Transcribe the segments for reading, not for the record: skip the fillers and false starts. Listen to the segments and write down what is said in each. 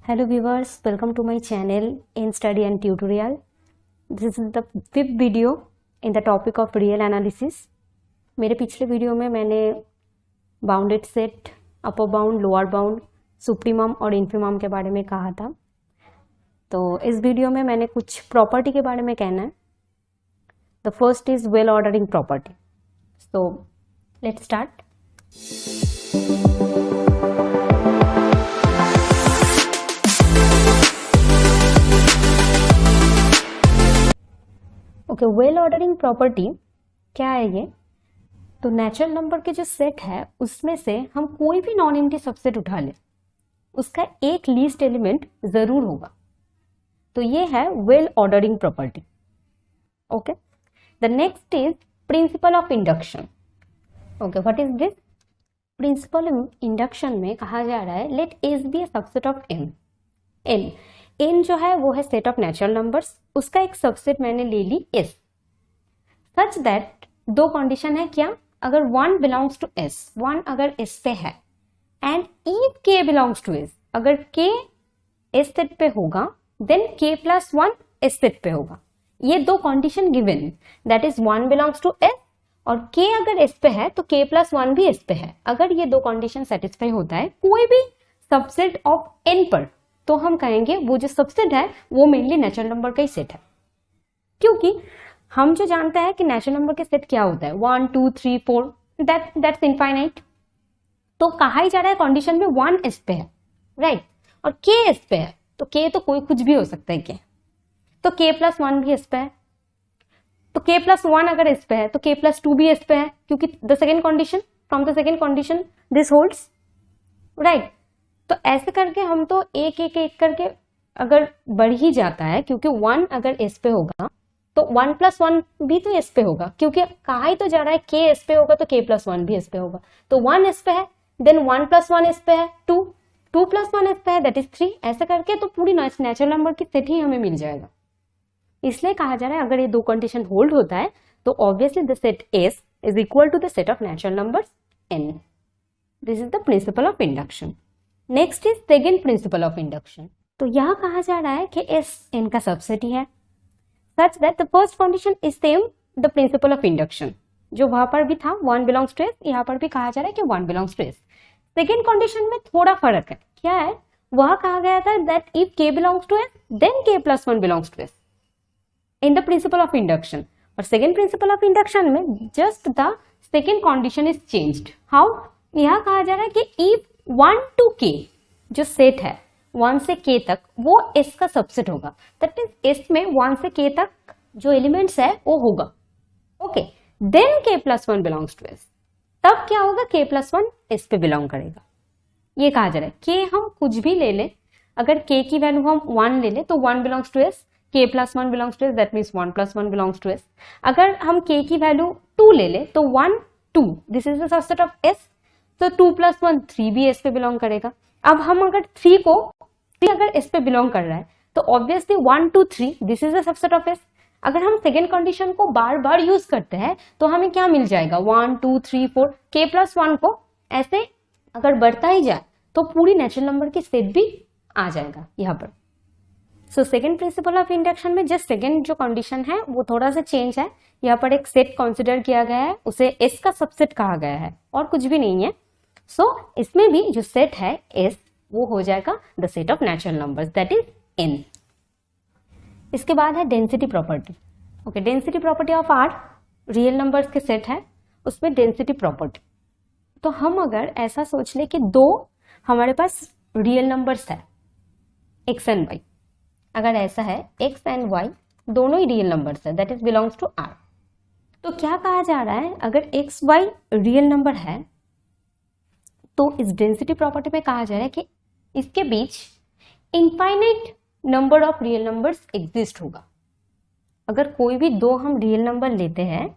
Hello viewers, welcome to my channel in study and tutorial. This is the fifth video in the topic of real analysis. मेरे पिछले video में मैंने bounded set, upper bound, lower bound, supremum और infimum के बारे में कहा था. तो इस वीडियो में मैंने कुछ प्रॉपर्टी के बारे में कहना है. The first is well ordering property. So let's start. Okay, well ordering property क्या है ये? तो नेचुरल नंबर के जो सेट है उसमें से हम कोई भी नॉन एम्प्टी सबसेट उठा ले, उसका एक लीस्ट एलिमेंट जरूर होगा. तो ये है well ordering property. Okay, the next is principle of induction. Okay, what is this? Principle induction में कहा जा रहा है let S be a subset of N. N जो है वो है सेट ऑफ नेचुरल नंबर्स, उसका एक सबसेट मैंने ले ली एस, सच दैट दो कंडीशन है. क्या? अगर one belongs to S, one अगर एस पे है, and if K belongs to S, अगर के एस सेट पे होगा then K plus one S set पे होगा. ये दो condition given, that is one belongs to S और के अगर एस पे है तो के प्लस वन भी एस पे है. अगर ये दो कंडीशन सेटिस्फाई होता है कोई भी सबसेट ऑफ एन पर, तो हम कहेंगे वो जो सबसेट है वो मेनली नेचुरल नंबर का ही सेट है. क्योंकि हम जो जानते हैं कि नेचुरल नंबर के सेट क्या होता है, 1 2 3 4, दैट्स इनफाइनाइट. तो कहा ही जा रहा है कंडीशन में वन एस पे है, राइट, और के एस पे है. तो के तो कोई कुछ भी हो सकता है, के तो के प्लस वन भी एस पे है. तो के प्लस वन अगर एस पे है तो के प्लस टू भी एस पे है, क्योंकि the second condition, from the second condition this holds, right. तो ऐसे करके हम तो एक एक एक करके अगर बढ़ ही जाता है, क्योंकि वन अगर एस पे होगा तो वन प्लस वन भी तो एस पे होगा, क्योंकि कहा ही तो जा रहा है के एस पे होगा तो के प्लस वन भी एस पे होगा. तो वन एस पे है, then one plus one S पे है two, two plus one S पे है दैट इज थ्री. ऐसे करके तो पूरी नेचुरल नंबर की सेट ही हमें मिल जाएगा. इसलिए कहा जा रहा है अगर ये दो कंडीशन होल्ड होता है तो obviously the set S is equal to the set of natural numbers N. This is the principle of induction. Next is second principle of induction. तो यहां कहा जा रहा है कि एस एन का सबसेट ही है, such that the first condition is same the principle of induction. जो वहां पर भी था वन बिलोंग्स टू एस, यहां पर भी कहा जा रहा है कि one belongs to S. Second condition में थोड़ा फर्क है. क्या है? वहां कहा गया था that if K belongs to S then K plus one belongs to S in the principle of induction. और सेकेंड प्रिंसिपल ऑफ इंडक्शन में just the second condition is changed. How? यहां कहा जा रहा है कि इफ वन टू के जो सेट है वन से के तक वो एस का सबसेट होगा, दैट इज एस में वन से के तक जो एलिमेंट्स है वो होगा. Okay, then K plus one belongs to S. तब क्या होगा? के प्लस वन एस पे बिलोंग करेगा. ये कहा जा रहा है के हम कुछ भी ले ले, अगर के की वैल्यू हम वन ले ले तो one belongs to S, K plus one belongs to S, that means one plus one belongs to S. अगर हम के की वैल्यू टू ले ले तो one two, this is the subset of S. तो टू प्लस वन थ्री भी S पे belong करेगा. अब हम अगर थ्री अगर एस पे बिलोंग कर रहा है तो obviously one two three this is the subset of S. अगर हम सेकेंड कंडीशन को बार बार यूज करते हैं तो हमें क्या मिल जाएगा? वन टू थ्री फोर, के प्लस वन को ऐसे अगर बढ़ता ही जाए तो पूरी नेचुरल नंबर की सेट भी आ जाएगा यहाँ पर. So second principle of induction में जस्ट सेकेंड जो कंडीशन है वो थोड़ा सा चेंज है. यहाँ पर एक सेट कंसिडर किया गया है, उसे एस का सबसेट कहा गया है और कुछ भी नहीं है. सो इसमें भी जो सेट है एस वो हो जाएगा the set of natural numbers, that is N. इसके बाद है density property. Okay, density property of R real numbers के सेट है, उसमें डेंसिटी प्रॉपर्टी. तो हम अगर ऐसा सोच ले कि दो हमारे पास रियल नंबर्स है एक्स एंड वाई, अगर ऐसा है एक्स एंड वाई दोनों ही रियल नंबर्स है, that is belongs to R. तो क्या कहा जा रहा है? अगर एक्स वाई रियल नंबर है तो इस डेंसिटी प्रॉपर्टी में कहा जा रहा है कि इसके बीच infinite number of real numbers exist होगा. अगर कोई भी दो हम रियल नंबर लेते हैं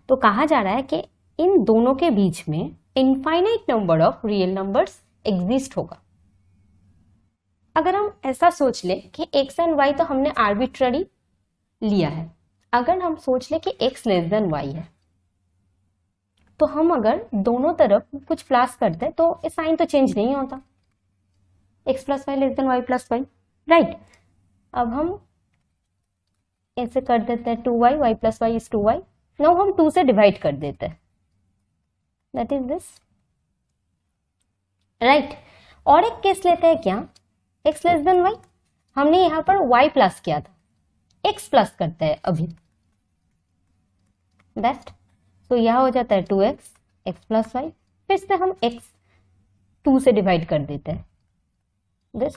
तो कहा जा रहा है कि इन दोनों के बीच में infinite number of real numbers exist होगा. अगर हम ऐसा सोच ले कि एक्स एंड वाई तो हमने आर्बिट्ररी लिया है, अगर हम सोच ले कि एक्स लेस देन वाई है तो हम अगर दोनों तरफ कुछ प्लस करते तो साइन तो चेंज नहीं होता. x plus Y less than Y plus Y, right. अब हम ऐसे कर देते हैं 2y, y plus Y is 2y। Now हम 2 से डिवाइड कर देते हैं, दैट इज दिस, राइट। और एक केस लेते हैं क्या, x लेस देन y, हमने यहाँ पर y प्लस किया था, x प्लस करते हैं अभी, दैट, तो यह हो जाता है 2x, x प्लस वाई, फिर से हम x 2 से डिवाइड कर देते हैं, दिस।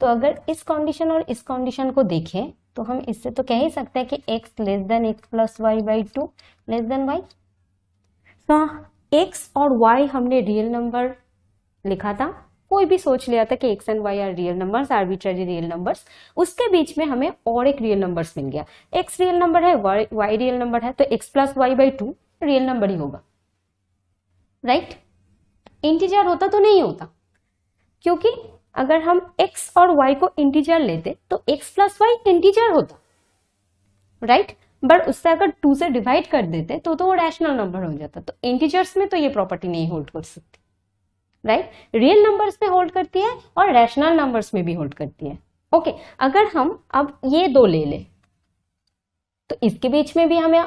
तो अगर इस कंडीशन और इस कंडीशन को देखें तो हम इससे तो कह ही सकते हैं कि x less than X plus Y by 2 less than Y. तो x और y हमने रियल नंबर लिखा था, कोई भी सोच लिया था कि x and y are real numbers, arbitrary real numbers, उसके बीच में हमें और एक रियल नंबर्स मिल गया, x रियल नंबर है, y रियल नंबर है, तो x plus Y by 2 real number ही होगा, राइट। इंटीजर होता तो नहीं होता, क्योंकि अगर हम x और y को इंटीजर लेते तो x प्लस वाई इंटीजर होता, राइट। बट उससे अगर 2 से डिवाइड कर देते तो वो रैशनल नंबर हो जाता, तो इंटीजर्स में तो ये प्रॉपर्टी नहीं होल्ड कर सकती, राइट। रियल नंबर्स में होल्ड करती है और रैशनल नंबर्स में भी होल्ड करती है, ओके। अगर हम अब ये दो ले लें तो इसके बीच में भी हमें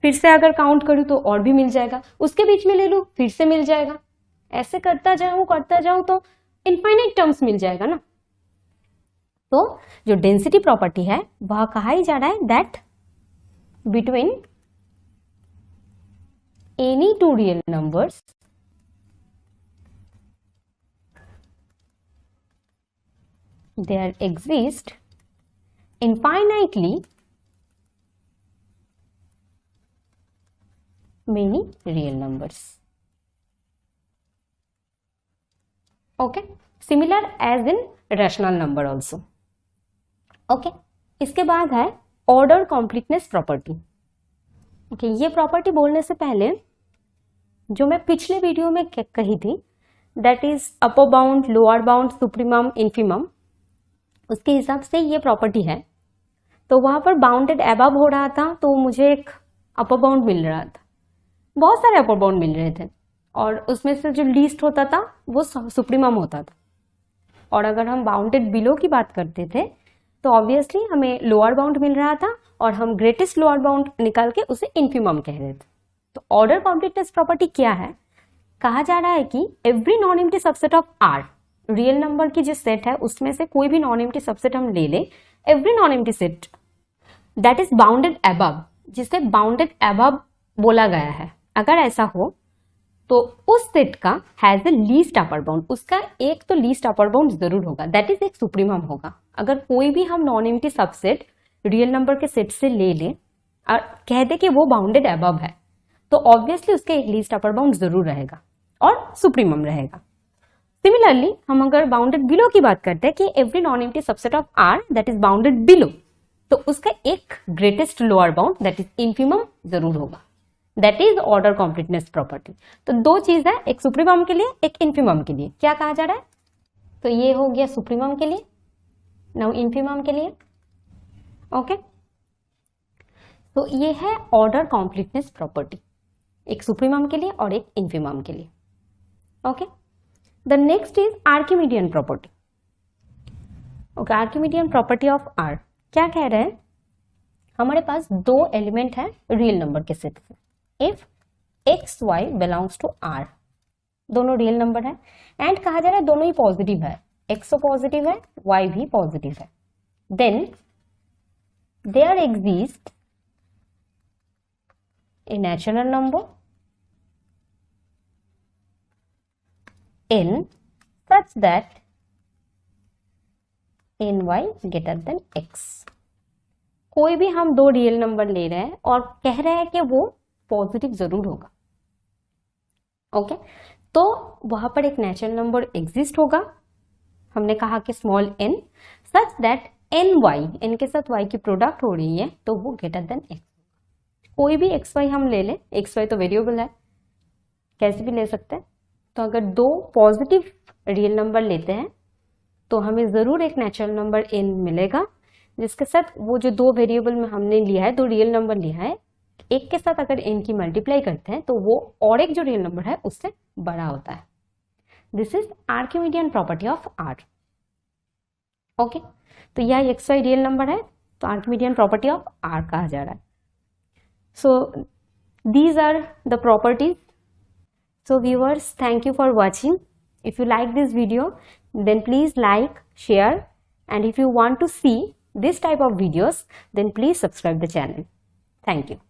फिर से अगर काउंट करूं तो और भी मिल जाएगा, उसके बीच में ले लूं फिर से मिल जाएगा, ऐसे करता जाऊं तो इनफाइनाइट टर्म्स मिल जाएगा ना। तो जो डेंसिटी प्रॉपर्टी है वह कहा ही जा रहा है that between any two real numbers there exist infinitely many real numbers, okay, similar as in rational number also, okay। इसके बाद है ऑर्डर कॉम्प्लीटनेस प्रॉपर्टी, ओके। ये प्रॉपर्टी बोलने से पहले जो मैं पिछले वीडियो में कही थी that is upper bound, lower bound, supremum, infimum, उसके हिसाब से ये प्रॉपर्टी है। तो वहां पर बाउंडेड अबव हो रहा था तो मुझे एक अपर बाउंड मिल रहा था, बहुत सारे अपर बाउंड मिल रहे थे, और उसमें से जो लीस्ट होता था वो सुप्रीमम होता था। और अगर हम बाउंडेड बिलो की बात करते थे तो ऑब्वियसली हमें लोअर बाउंड मिल रहा था और हम ग्रेटेस्ट लोअर बाउंड निकाल के उसे इन्फीमम कह रहे थे। तो ऑर्डर कॉम्प्लीटनेस प्रॉपर्टी क्या है, कहा जा रहा है कि every non empty subset of R, real number की जो सेट है उसमें से कोई भी नॉन एम्प्टी सबसेट हम ले ले, every non empty set that is bounded above, जिसे बाउंडेड अबव बोला गया है, अगर ऐसा हो तो उस सेट का has a least upper bound, उसका एक तो लीस्ट अपर बाउंड जरूर होगा, दैट इज एक सुप्रीमम होगा। अगर कोई भी हम non empty subset real number के सेट से ले लें और कह दे कि वो बाउंडेड अबव है तो ऑब्वियसली उसका एक लीस्ट अपर बाउंड जरूर रहेगा और सुप्रीमम रहेगा। सिमिलरली हम अगर बाउंडेड बिलो की बात करते हैं कि every non empty subset of R that is bounded below, तो उसका एक greatest lower bound that is infimum जरूर होगा, that is order completeness property. तो दो चीज है, एक सुप्रीमम के लिए एक इन्फीमम के लिए। क्या कहा जा रहा है, तो ये हो गया सुप्रीमम के लिए, नाउ इन्फीमम के लिए, ओके। तो ये है ऑर्डर कॉम्प्लीटनेस प्रॉपर्टी, एक सुप्रीमम के लिए और एक इन्फीमम के लिए, okay. The next is Archimedean property, okay. Archimedean property of R क्या कह रहे हैं, हमारे पास दो एलिमेंट है रियल नंबर के सेट से, if x y belongs to R, दोनों रियल नंबर है एंड कहा जा रहा है दोनों ही पॉजिटिव है, एक्स तो पॉजिटिव है, वाई भी पॉजिटिव है, then there exist a natural number n such that ny greater than x। कोई भी हम दो रियल नंबर ले रहे हैं और कह रहे हैं कि वो पॉजिटिव जरूर होगा, ओके। तो वहां पर एक नेचुरल नंबर एग्जिस्ट होगा, हमने कहा कि small n such that n के साथ y की प्रोडक्ट हो रही है तो वो ग्रेटर देन x। कोई भी xy हम ले लें, xy तो वेरिएबल है, कैसे भी ले सकते हैं। तो अगर दो पॉजिटिव रियल नंबर लेते हैं तो हमें जरूर एक नेचुरल नंबर n मिलेगा, जिसके साथ वो जो दो वेरिएबल में हमने लिया है, दो रियल नंबर लिया है, एक के साथ अगर n की मल्टीप्लाई करते हैं तो वो और एक जो रियल नंबर है उससे बड़ा होता है। This is Archimedean property of R, okay, तो यह XY रियल नंबर है, तो आर्किमिडियन प्रॉपर्टी ऑफ R कहा जा रहा है. सो these are the properties. So viewers, thank you for watching. If you like this video, then please like, share, and if you want to see this type of videos, then please subscribe the channel. Thank you.